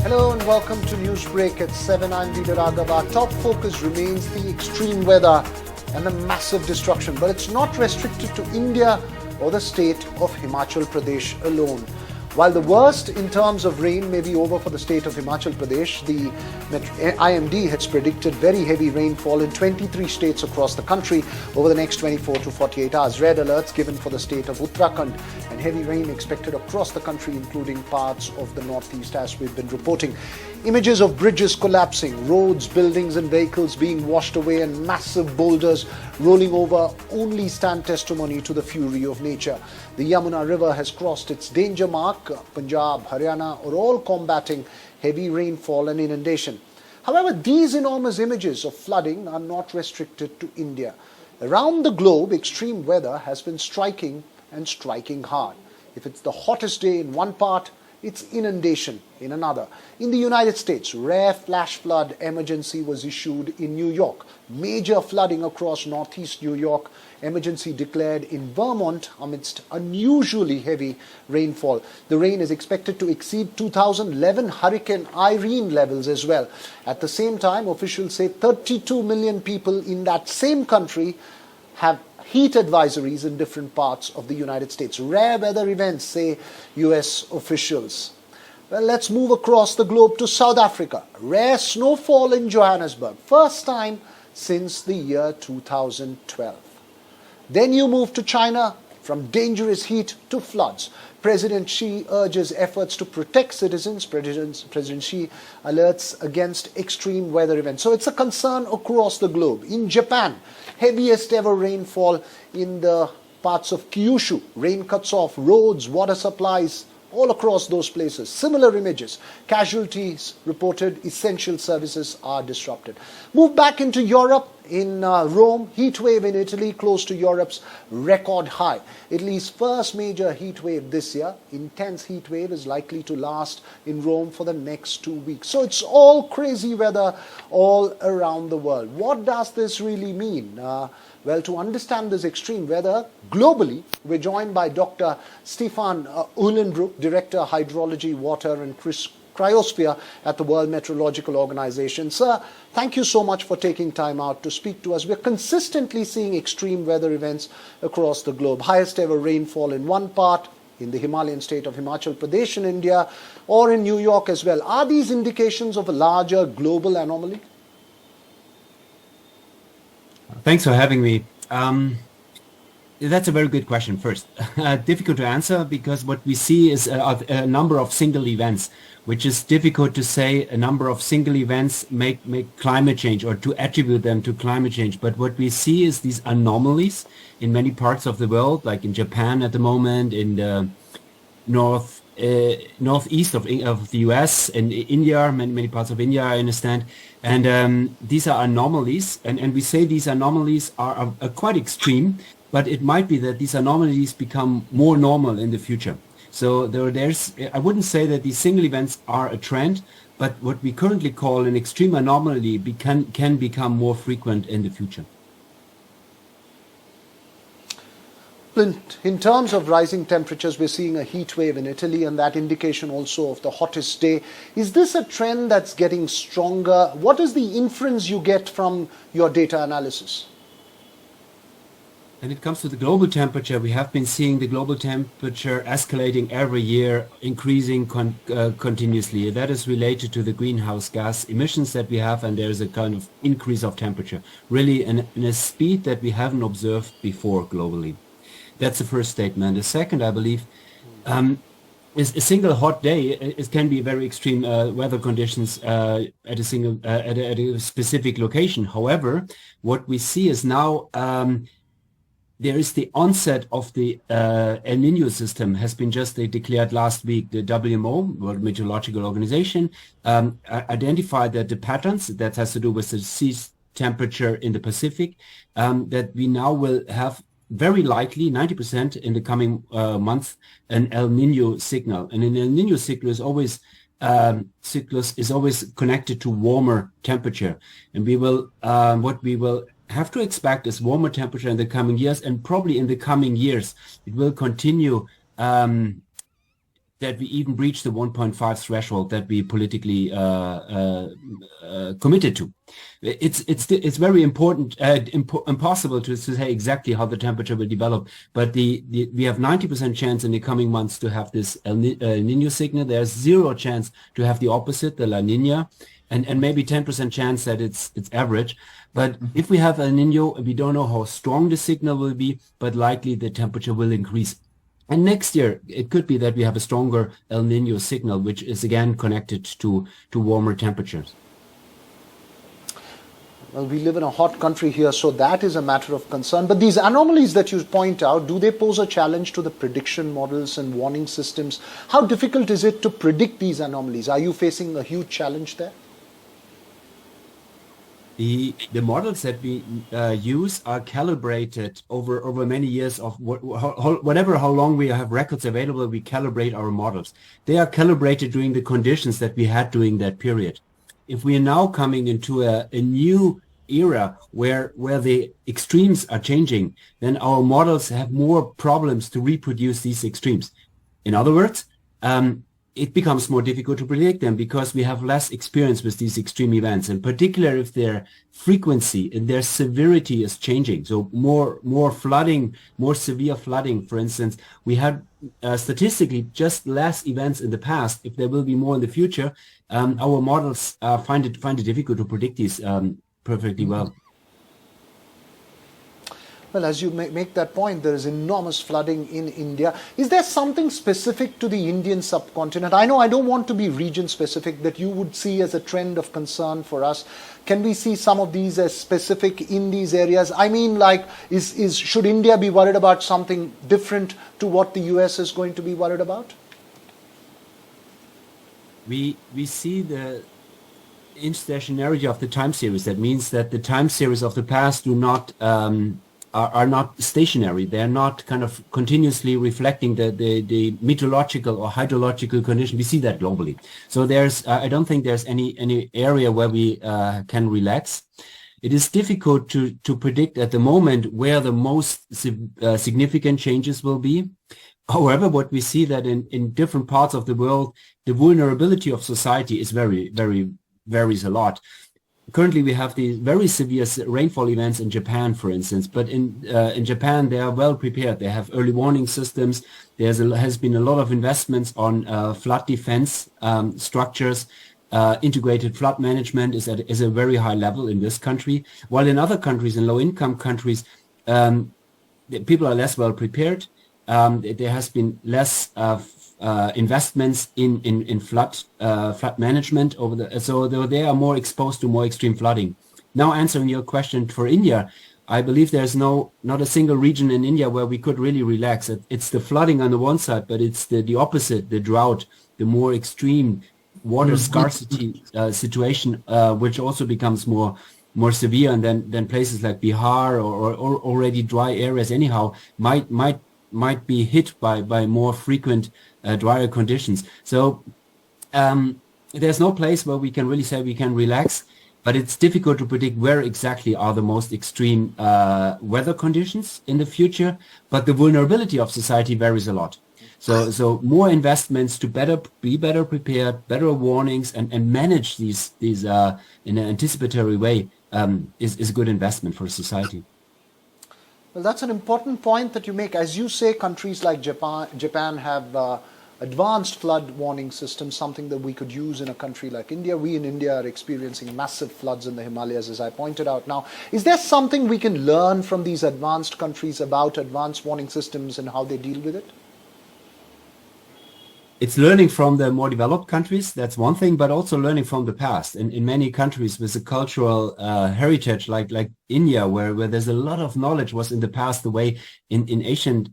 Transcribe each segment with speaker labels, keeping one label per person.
Speaker 1: Hello and welcome to Newsbreak at 7. I'm Leader Raghav. Our top focus remains the extreme weather and the massive destruction, but it's not restricted to India or the state of Himachal Pradesh alone. While the worst in terms of rain may be over for the state of Himachal Pradesh, the IMD has predicted very heavy rainfall in 23 states across the country over the next 24 to 48 hours. Red alerts given for the state of Uttarakhand and heavy rain expected across the country, including parts of the northeast, as we've been reporting. Images of bridges collapsing, roads, buildings and vehicles being washed away and massive boulders rolling over only stand testimony to the fury of nature. The Yamuna River has crossed its danger mark. Punjab, Haryana are all combating heavy rainfall and inundation. However, these enormous images of flooding are not restricted to India. Around the globe, extreme weather has been striking and striking hard. If it's the hottest day in one part, it's inundation in another. In the United States, rare flash flood emergency was issued in New York. Major flooding across northeast New York. Emergency declared in Vermont amidst unusually heavy rainfall. The rain is expected to exceed 2011 Hurricane Irene levels as well. At the same time, officials say 32 million people in that same country have heat advisories in different parts of the United States. Rare weather events, say US officials. Well, let's move across the globe to South Africa. Rare snowfall in Johannesburg. First time since the year 2012. Then you move to China, from dangerous heat to floods. President Xi urges efforts to protect citizens. President Xi alerts against extreme weather events. So it's a concern across the globe. In Japan, heaviest ever rainfall in the parts of Kyushu. Rain cuts off roads, water supplies, all across those places. Similar images. Casualties reported, essential services are disrupted. Move back into Europe. In Rome, heat wave in Italy close to Europe's record high. Italy's first major heat wave this year. Intense heat wave is likely to last in Rome for the next 2 weeks. So it's all crazy weather all around the world. What does this really mean? Well, to understand this extreme weather globally, we're joined by Dr. Stefan Uhlenbruck, Director Hydrology, Water and Cryosphere at the World Meteorological Organization. Sir, thank you so much for taking time out to speak to us. We're consistently seeing extreme weather events across the globe. Highest ever rainfall in one part, in the Himalayan state of Himachal Pradesh in India, or in New York as well. Are these indications of a larger global anomaly?
Speaker 2: Thanks for having me. That's a very good question first. Difficult to answer because what we see is a number of single events, which is difficult to say a number of single events make climate change or to attribute them to climate change. But what we see is these anomalies in many parts of the world, like in Japan at the moment, in the northeast of the US and India, many parts of India, I understand. And these are anomalies. And we say these anomalies are quite extreme. But it might be that these anomalies become more normal in the future. So I wouldn't say that these single events are a trend, but what we currently call an extreme anomaly can become more frequent in the future.
Speaker 1: In terms of rising temperatures, we're seeing a heat wave in Italy, and that indication also of the hottest day. Is this a trend that's getting stronger? What is the inference you get from your data analysis?
Speaker 2: When it comes to the global temperature, we have been seeing the global temperature escalating every year, increasing continuously. That is related to the greenhouse gas emissions that we have, and there's a kind of increase of temperature, really in a speed that we haven't observed before globally. That's the first statement. The second, I believe, is a single hot day. It can be very extreme weather conditions at a specific location. However, what we see is now there is the onset of the El Nino system has been just declared last week. The WMO, World Meteorological Organization, identified that the patterns that has to do with the sea temperature in the Pacific, that we now will have very likely 90% in the coming months an El Nino signal. And an El Nino signal is always connected to warmer temperature. And we will what we will have to expect is warmer temperature in the coming years, and probably in the coming years it will continue that we even breach the 1.5 threshold that we politically committed to. It's very important, impossible to say exactly how the temperature will develop, but we have 90% chance in the coming months to have this El Nino signal. There's 0 chance to have the opposite, the La Nina, and maybe 10% chance that it's average. But if we have El Nino, we don't know how strong the signal will be, but likely the temperature will increase. And next year, it could be that we have a stronger El Nino signal, which is again connected to warmer temperatures.
Speaker 1: Well, we live in a hot country here, so that is a matter of concern. But these anomalies that you point out, do they pose a challenge to the prediction models and warning systems? How difficult is it to predict these anomalies? Are you facing a huge challenge there?
Speaker 2: The models that we use are calibrated over many years of how long we have records available. We calibrate our models. They are calibrated during the conditions that we had during that period. If we are now coming into a new era where the extremes are changing, then our models have more problems to reproduce these extremes. In other words, it becomes more difficult to predict them because we have less experience with these extreme events, in particular if their frequency and their severity is changing. So more flooding, more severe flooding, for instance. We had statistically just less events in the past. If there will be more in the future, our models find it difficult to predict these perfectly well.
Speaker 1: Well, as you make that point, there is enormous flooding in India. Is there something specific to the Indian subcontinent? I know I don't want to be region specific, that you would see as a trend of concern for us. Can we see some of these as specific in these areas? I mean, like, should India be worried about something different to what the US is going to be worried about?
Speaker 2: We see the instationarity of the time series. That means that the time series of the past do not are not stationary. They're not kind of continuously reflecting the meteorological or hydrological condition. We see that globally. So I don't think there's any area where we can relax. It is difficult to predict at the moment where the most significant changes will be. However, what we see that in different parts of the world, the vulnerability of society is varies a lot. Currently, we have these very severe rainfall events in Japan, for instance. But in Japan, they are well prepared. They have early warning systems. Has been a lot of investments on flood defense structures. Integrated flood management is at a very high level in this country. While in other countries, in low-income countries, people are less well prepared. There has been less investments in flood management so they are more exposed to more extreme flooding. Now, answering your question for India, I believe there's not a single region in India where we could really relax. It's the flooding on the one side, but it's the opposite, the drought, the more extreme water scarcity situation, which also becomes more severe, and then places like Bihar or already dry areas anyhow might be hit by more frequent drier conditions. So there's no place where we can really say we can relax, but it's difficult to predict where exactly are the most extreme weather conditions in the future. But the vulnerability of society varies a lot. So more investments to be better prepared, better warnings, and manage these in an anticipatory way is a good investment for society.
Speaker 1: Well, that's an important point that you make. As you say, countries like Japan have advanced flood warning systems, something that we could use in a country like India. We in India are experiencing massive floods in the Himalayas, as I pointed out. Now, is there something we can learn from these advanced countries about advanced warning systems and how they deal with it?
Speaker 2: It's learning from the more developed countries, that's one thing, but also learning from the past. In many countries with a cultural heritage like India, where there's a lot of knowledge, was in the past the way in ancient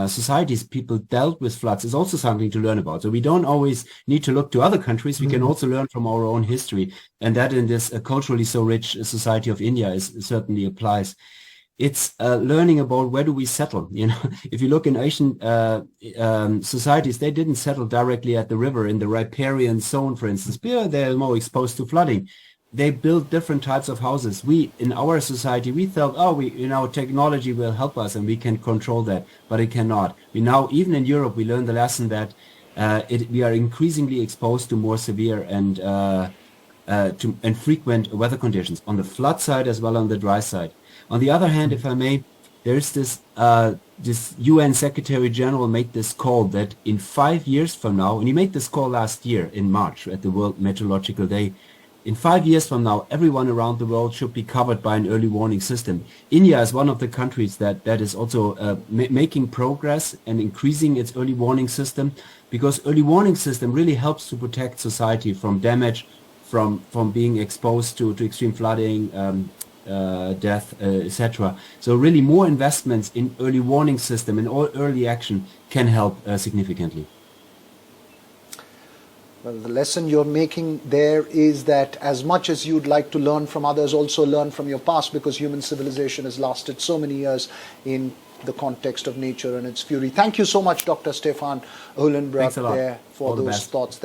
Speaker 2: societies people dealt with floods, is also something to learn about. So we don't always need to look to other countries. We can also learn from our own history. And that in this culturally so rich society of India certainly applies. It's learning about where do we settle. If you look in Asian societies, they didn't settle directly at the river in the riparian zone, for instance. They're more exposed to flooding. They built different types of houses. In our society, we thought, technology will help us and we can control that, but it cannot. Even in Europe, we learned the lesson that we are increasingly exposed to more severe and frequent weather conditions on the flood side as well on the dry side. On the other hand, if I may, there's this UN Secretary General made this call that in 5 years from now, and he made this call last year in March at the World Meteorological Day, in 5 years from now, everyone around the world should be covered by an early warning system. India is one of the countries that is also making progress and increasing its early warning system, because early warning system really helps to protect society from damage, from being exposed to extreme flooding, death, etc. So really more investments in early warning system and all early action can help significantly.
Speaker 1: Well, the lesson you're making there is that as much as you'd like to learn from others, also learn from your past, because human civilization has lasted so many years in the context of nature and its fury. Thank you so much, Dr. Stefan Uhlenbrock, there for those thoughts there.